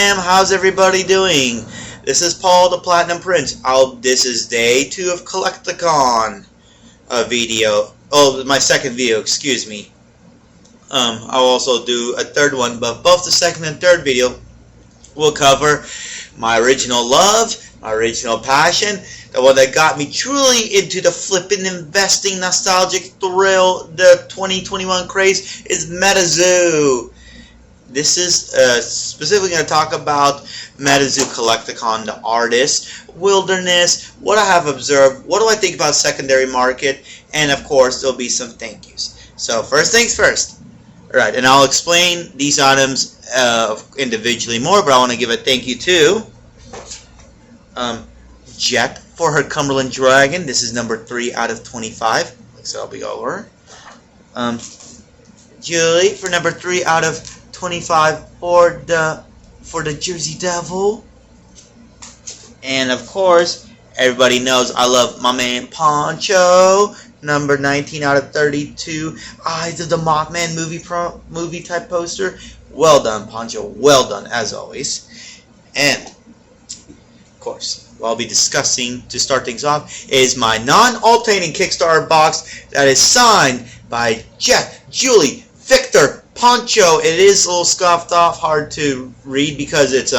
fam, how's everybody doing? This is Paul the Platinum Prince. This is day 2 of Collecticon video. Oh, my second video, excuse me. I'll also do a third one, but both the second and third video will cover my original love, my original passion, the one that got me truly into the flippin' investing nostalgic thrill, the 2021 craze, is Metazoo. This is specifically going to talk about Metazoo Collecticon, the artist, wilderness, what I have observed, what do I think about secondary market, and of course there'll be some thank yous. So first things first. Alright, and I'll explain these items individually more, but I want to give a thank you to Jet for her Cumberland Dragon. This is number 3 out of 25. So I'll be over. Julie for number 3 out of 25 for the Jersey Devil. And of course, everybody knows I love my man Poncho, number 19 out of 32. Eyes of the Mothman movie type poster. Well done, Poncho. Well done, as always. And of course, what I'll be discussing to start things off is my non-alternating Kickstarter box that is signed by Jeff, Julie, Victor, Poncho. It is a little scuffed off, hard to read because it's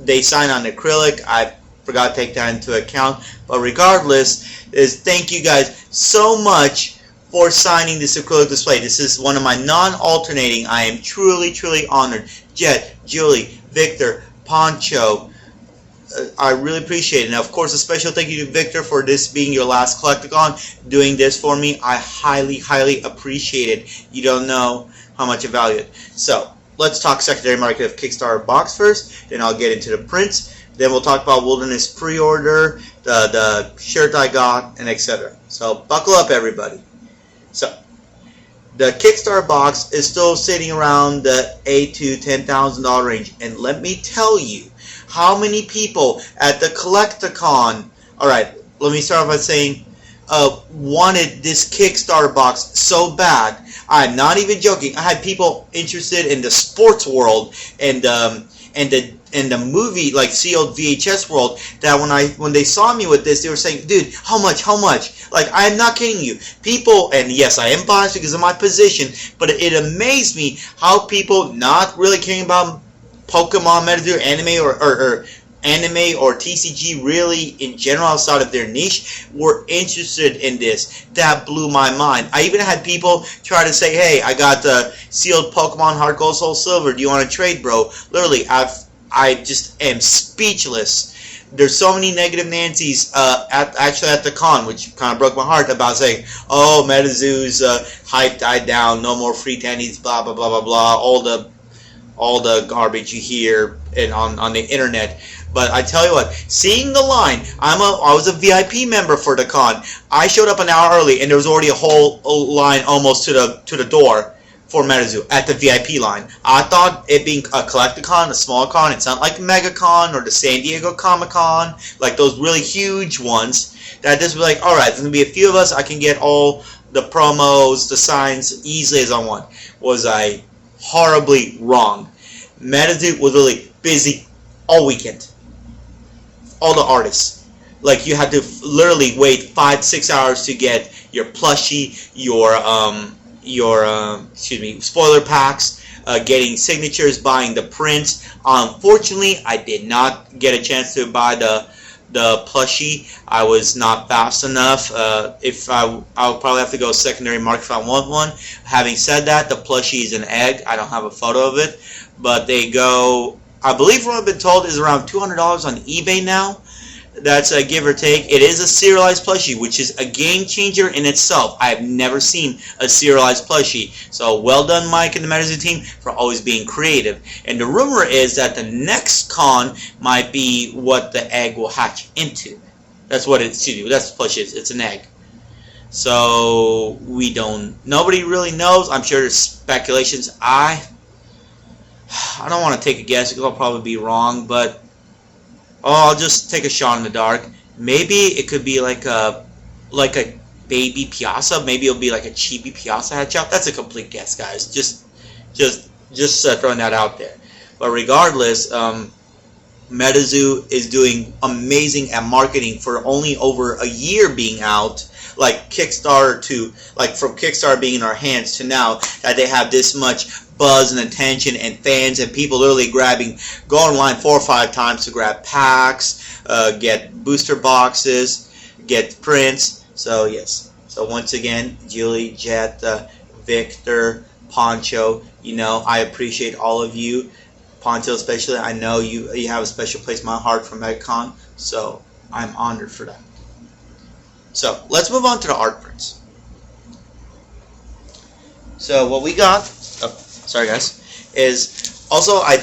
they sign on acrylic. I forgot to take that into account, but regardless, thank you guys so much for signing this acrylic display. This is one of my non-alternating. I am truly honored. Jet, Julie, Victor, Poncho, I really appreciate it. And of course, a special thank you to Victor for this being your last Collecticon, doing this for me. I highly appreciate it. You don't know how much I value it. So let's talk secondary market of Kickstarter box first, then I'll get into the prints, then we'll talk about Wilderness pre-order, the shirt I got, and etc. So buckle up, everybody. So the Kickstarter box is still sitting around the $8,000 to $10,000 range, and let me tell you how many people at the Collecticon, alright, let me start off by saying, wanted this Kickstarter box so bad. I'm not even joking. I had people interested in the sports world and the movie, like sealed VHS world, that when they saw me with this, they were saying, dude, how much? Like, I am not kidding you. People, and yes, I am biased because of my position, but it amazed me how people not really caring about Pokemon, Metazoo, anime or anime or TCG really in general outside of their niche were interested in this. That blew my mind. I even had people try to say, hey, I got the sealed Pokemon Heart Gold Soul Silver. Do you want to trade, bro? Literally, I just am speechless. There's so many negative Nancy's actually at the con, which kind of broke my heart, about saying, oh, Metazoo's hype died down, no more free candies, blah blah blah blah blah, all the garbage you hear on the internet. But I tell you what, seeing the line, I was a VIP member for the con. I showed up an hour early, and there was already a whole line almost to the door for Metazoo at the VIP line. I thought it being a Collecticon, a small con, it's not like MegaCon or the San Diego Comic-Con, like those really huge ones, that this was like, alright, there's going to be a few of us, I can get all the promos, the signs, easily as I want. Was I horribly wrong? Metazoo was really busy all weekend. All the artists. Like, you had to literally wait 5-6 hours to get your plushie, your spoiler packs, getting signatures, buying the prints. Unfortunately, I did not get a chance to buy the plushie. I was not fast enough. I'll probably have to go secondary market if I want one. Having said that, the plushie is an egg. I don't have a photo of it, but they go, I believe what I've been told is around $200 on eBay now. That's a give or take. It is a serialized plushie, which is a game changer in itself. I have never seen a serialized plushie. So well done, Mike and the Metazoo team, for always being creative. And the rumor is that the next con might be what the egg will hatch into. That's what it's to do. That's the plushie. It's an egg. So nobody really knows. I'm sure there's speculations. I don't want to take a guess because I'll probably be wrong, but I'll just take a shot in the dark. Maybe it could be like a baby Piazza. Maybe it'll be like a chibi Piazza hatch out. That's a complete guess, guys. Just throwing that out there. But regardless, Metazoo is doing amazing at marketing for only over a year being out. Like Kickstarter to, like from Kickstarter being in our hands to now that they have this much buzz and attention and fans and people literally go online 4 or 5 times to grab packs, get booster boxes, get prints. So yes. So once again, Julie, Jet, Victor, Poncho, you know, I appreciate all of you. Poncho especially, I know you have a special place in my heart for MegaCon, so I'm honored for that. So let's move on to the art prints. So what we got, sorry guys, is also I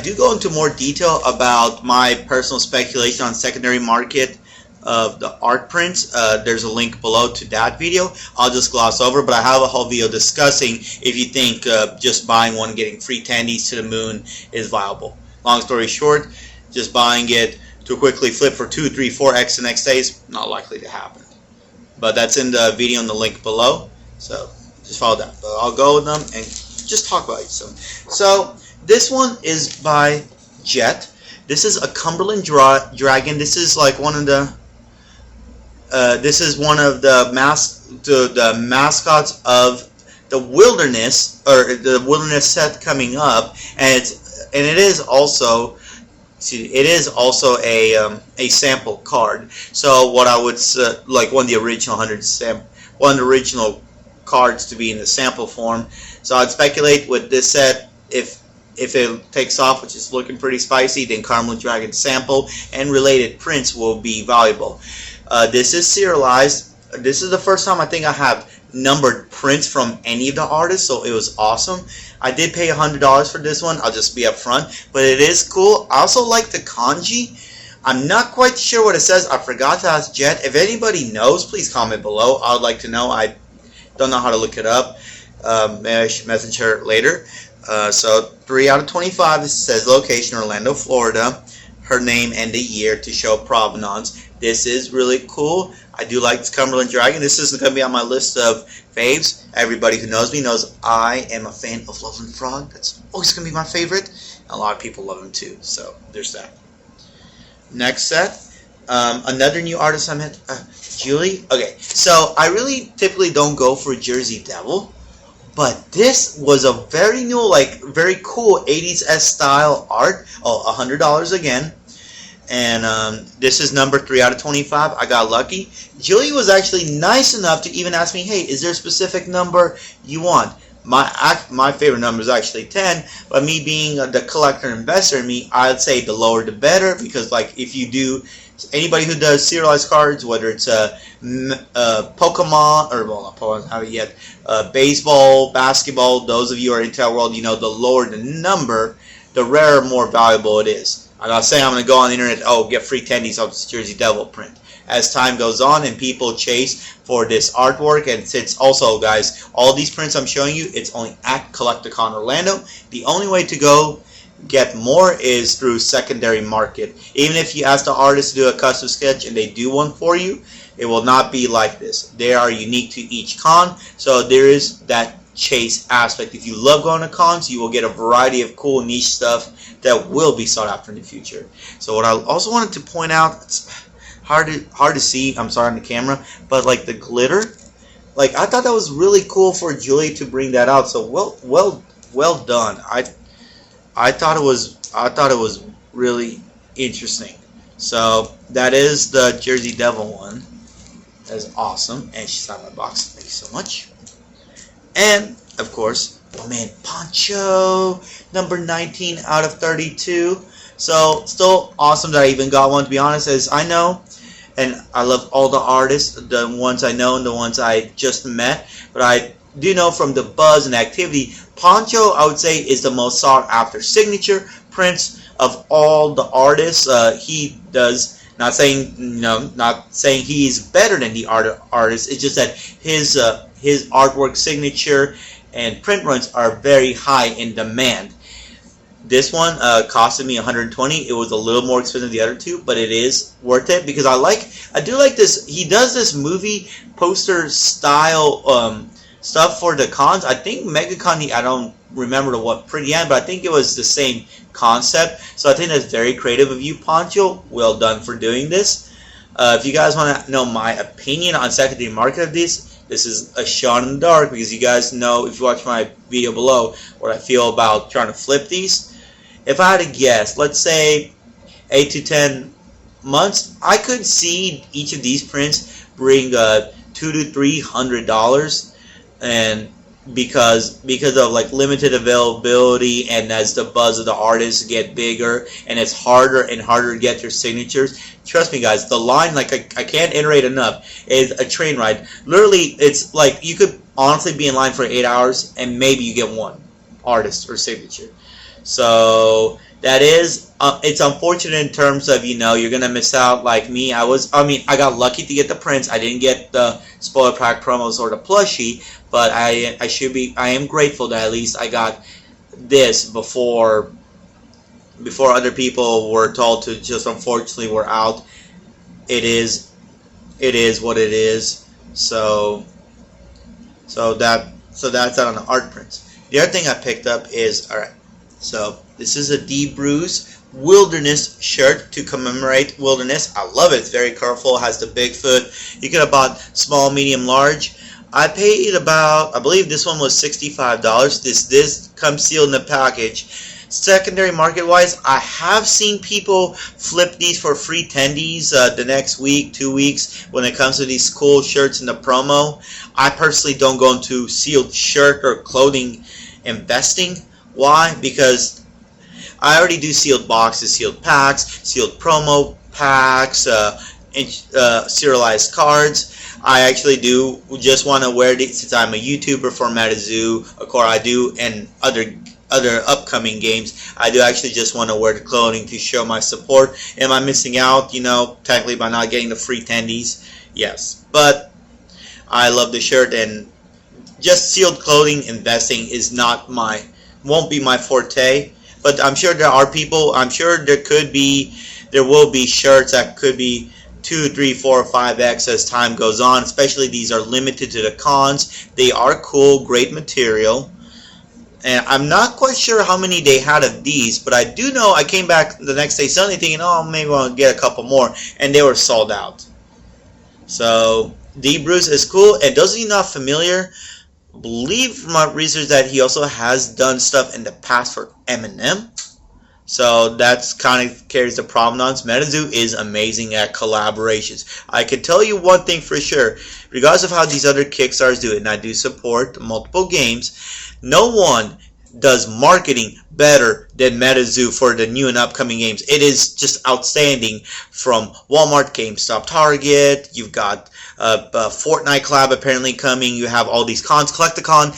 do go into more detail about my personal speculation on secondary market of the art prints. There's a link below to that video. I'll just gloss over, but I have a whole video discussing if you think just buying one getting free tendies to the moon is viable. Long story short, just buying it to quickly flip for 2, 3, 4x the next days, not likely to happen. But that's in the video in the link below, so just follow that. But I'll go with them and just talk about it soon. So this one is by Jet. This is a Cumberland dragon. This is like one of the mascots of the wilderness, or the wilderness set coming up, and it is also a sample card. So what I would like one of the original cards to be in the sample form. So I'd speculate with this set, if it takes off, which is looking pretty spicy, then Cumberland Dragon sample and related prints will be valuable. This is serialized. This is the first time I think I have numbered prints from any of the artists, so it was awesome. I did pay $100 for this one, I'll just be upfront, but it is cool. I also like the kanji. I'm not quite sure what it says. I forgot to ask Jet. If anybody knows, please comment below. I would like to know. I don't know how to look it up. Maybe I should message her later. So 3 out of 25. It says location Orlando, Florida. Her name and the year to show provenance. This is really cool. I do like this Cumberland Dragon. This is going to be on my list of faves. Everybody who knows me knows I am a fan of Loveland Frog. That's always going to be my favorite. A lot of people love him too. So there's that. Next set. Another new artist I met. Julie. Okay. So I really typically don't go for Jersey Devil. But this was a very new, like, very cool 80s style art. Oh, $100 again. And this is number 3 out of 25. I got lucky. Julie was actually nice enough to even ask me, hey, is there a specific number you want? My favorite number is actually 10. But me being the collector investor in me, I'd say the lower the better. Because, like, if you do, anybody who does serialized cards, whether it's Pokemon, or, well, not Pokemon, I haven't yet, baseball, basketball, those of you who are into that world, you know, the lower the number, the rarer, more valuable it is. I'm not saying I'm going to go on the internet, oh, get free tendies off this Jersey Devil print. As time goes on and people chase for this artwork, and since also, guys, all these prints I'm showing you, it's only at Collecticon Orlando. The only way to go get more is through secondary market. Even if you ask the artist to do a custom sketch and they do one for you, it will not be like this. They are unique to each con, so there is that chase aspect. If you love going to cons, you will get a variety of cool niche stuff that will be sought after in the future. So what I also wanted to point out, it's hard to see, I'm sorry on the camera, but like the glitter, like I thought that was really cool for Julie to bring that out. So well done. I thought it was really interesting. So that is the Jersey Devil one. That's awesome, and she's on my box. Thank you so much. And of course, my man Poncho, number 19 out of 32. So still awesome that I even got one, to be honest, as I know, and I love all the artists, the ones I know and the ones I just met, but I do know from the buzz and activity, Poncho, I would say, is the most sought after signature prints of all the artists. He does, not saying he's better than the artists. It's just that his artwork signature and print runs are very high in demand. This one costed me $120. It was a little more expensive than the other two, but it is worth it because I do like this. He does this movie poster style stuff for the cons. I think MegaCon, I don't remember what pretty end, but I think it was the same concept. So I think that's very creative of you, Poncho. Well done for doing this. If you guys want to know my opinion on secondary market of this is a shot in the dark, because you guys know, if you watch my video below, what I feel about trying to flip these. If I had to guess, let's say 8 to 10 months, I could see each of these prints bring $200 to $300, and because of like limited availability, and as the buzz of the artists get bigger and it's harder and harder to get your signatures, trust me guys, the line, like I can't iterate enough, is a train ride. Literally, it's like you could honestly be in line for 8 hours and maybe you get one artist or signature. So that is, it's unfortunate in terms of, you know, you're gonna miss out. Like me, I got lucky to get the prints. I didn't get the spoiler pack promos or the plushie, but I am grateful that at least I got this before other people were told to just, unfortunately, we're out. It is what it is. So that's that on the art prints. The other thing I picked up is, alright, so this is a D Bruce Wilderness shirt to commemorate Wilderness. I love it. It's very colorful. It has the Bigfoot. You could have bought small, medium, large. I paid about, I believe this one was $65. This comes sealed in the package. Secondary market wise, I have seen people flip these for free tendies the next week, 2 weeks, when it comes to these cool shirts in the promo. I personally don't go into sealed shirt or clothing investing. Why? Because I already do sealed boxes, sealed packs, sealed promo packs, serialized cards. I actually do just want to wear these since I'm a YouTuber for Metazoo, of course I do, and other upcoming games. I do actually just want to wear the clothing to show my support. Am I missing out, you know, technically by not getting the free tendies? Yes. But I love the shirt, and just sealed clothing investing is won't be my forte. But I'm sure there are people, I'm sure there will be shirts that could be 2, 3, 4, 5x as time goes on. Especially these are limited to the cons. They are cool, great material. And I'm not quite sure how many they had of these, but I do know I came back the next day Sunday thinking, oh, maybe I'll get a couple more, and they were sold out. So D Bruce is cool. And those of you not familiar, believe from my research that he also has done stuff in the past for Eminem. So that's kind of carries the provenance. Metazoo is amazing at collaborations. I can tell you one thing for sure, regardless of how these other Kickstarters do it, and I do support multiple games, no one does marketing better than Metazoo for the new and upcoming games. It is just outstanding. From Walmart, GameStop, Target, you've got Fortnite collab apparently coming. You have all these cons. Collecticon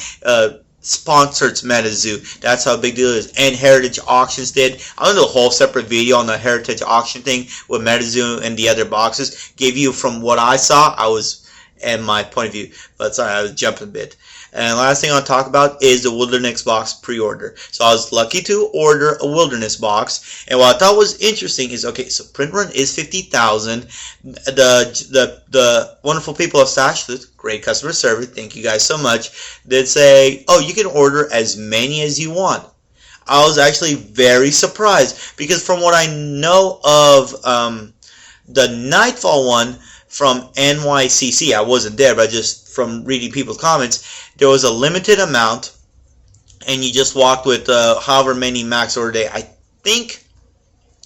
sponsored Metazoo. That's how big deal it is. And Heritage Auctions did. I'll do a whole separate video on the Heritage Auction thing with Metazoo and the other boxes. Gave you from what I saw. And my point of view. But sorry, I was jumping a bit. And last thing I'll talk about is the Wilderness box pre-order. So I was lucky to order a Wilderness box, and what I thought was interesting is, okay, so print run is 50,000. The wonderful people of Stash with great customer service, thank you guys so much, did say, oh, you can order as many as you want. I was actually very surprised, because from what I know of the Nightfall one from NYCC, I wasn't there, but just from reading people's comments, there was a limited amount, and you just walked with however many max order day. I think,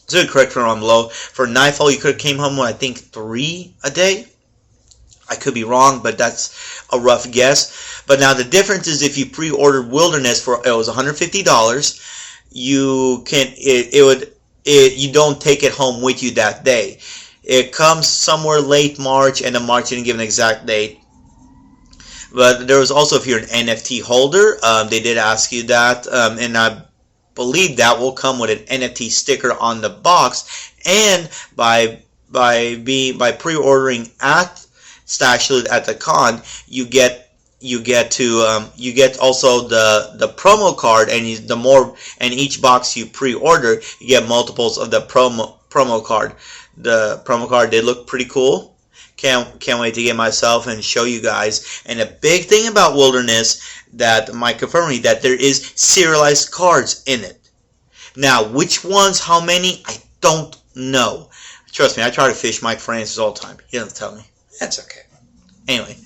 so correct me if I'm low, for Nightfall you could have came home with I think 3 a day. I could be wrong, but that's a rough guess. But now the difference is if you pre-ordered Wilderness for it was $150, you don't take it home with you that day. It comes somewhere late March, and the March didn't give an exact date. But there was also, if you're an NFT holder, they did ask you that, and I believe that will come with an NFT sticker on the box. And by pre-ordering at Stash Loot at the con, you get also the promo card, and each box you pre-order, you get multiples of the promo card. The promo card did look pretty cool. Can't wait to get myself and show you guys. And a big thing about Wilderness that Mike confirmed me that there is serialized cards in it. Now, which ones, how many, I don't know. Trust me, I try to fish Mike for answers all the time. He doesn't tell me. That's okay. Anyway,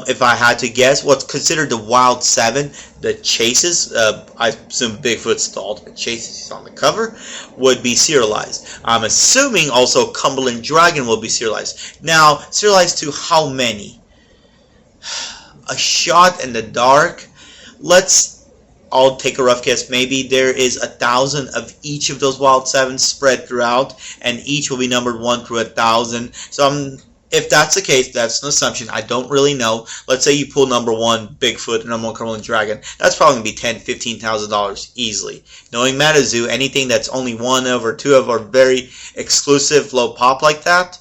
if I had to guess, what's considered the Wild 7, the chases, I assume Bigfoot's the ultimate chases, he's on the cover, would be serialized. I'm assuming also Cumberland Dragon will be serialized. Now, serialized to how many? A shot in the dark. I'll take a rough guess. Maybe there is 1,000 of each of those Wild 7s spread throughout, and each will be numbered 1 through 1,000. So if that's the case, that's an assumption. I don't really know. Let's say you pull number 1 Bigfoot and number 1 Cumberland Dragon. That's probably going to be $10,000, $15,000 easily. Knowing Metazoo, anything that's only 1 of or 2 of or very exclusive low pop like that,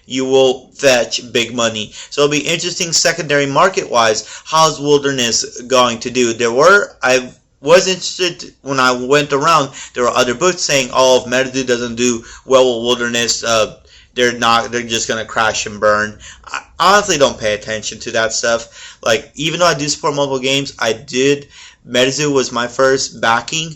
you will fetch big money. So it'll be interesting secondary market wise. How's Wilderness going to do? I was interested when I went around. There were other books saying, oh, if Metazoo doesn't do well with Wilderness, they're just gonna crash and burn. I honestly don't pay attention to that stuff. Like, even though I do support mobile games, Metazoo was my first backing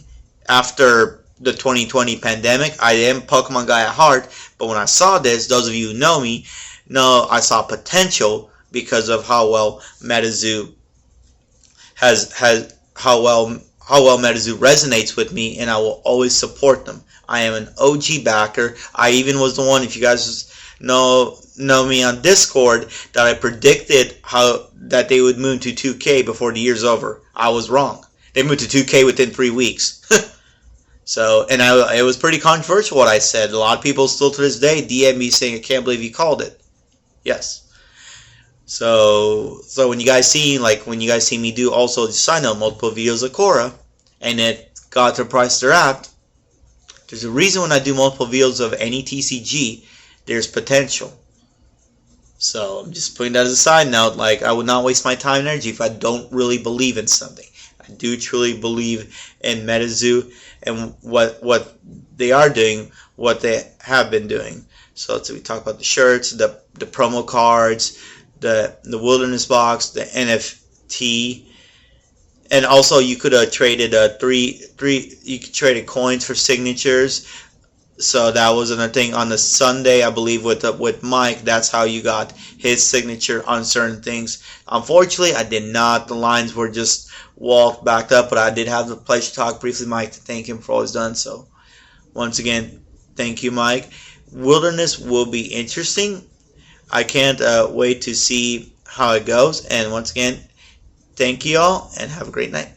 after the 2020 pandemic. I am a Pokemon guy at heart, but when I saw this, those of you who know me know I saw potential because of how well Metazoo how well Metazoo resonates with me, and I will always support them. I am an OG backer. I even was the one, if you guys know me on Discord, that I predicted that they would move to 2K before the year's over. I was wrong. They moved to 2K within 3 weeks. So, and it was pretty controversial what I said. A lot of people still to this day DM me saying, I can't believe you called it. Yes. So when you guys see me do also sign up multiple videos of Korra, and it got to the price they're at, there's a reason when I do multiple videos of any TCG, there's potential. So I'm just putting that as a side note. Like, I would not waste my time and energy if I don't really believe in something. I do truly believe in Metazoo and what they are doing, what they have been doing. So we talk about the shirts, the promo cards, the Wilderness box, the NFT, and also you could have traded you could traded coins for signatures. So that was another thing on the Sunday, I believe, with Mike. That's how you got his signature on certain things. Unfortunately, I did not. The lines were just walked backed up, but I did have the pleasure to talk briefly with Mike to thank him for all he's done. So once again, thank you, Mike. Wilderness will be interesting. I can't wait to see how it goes. And once again, thank you all and have a great night.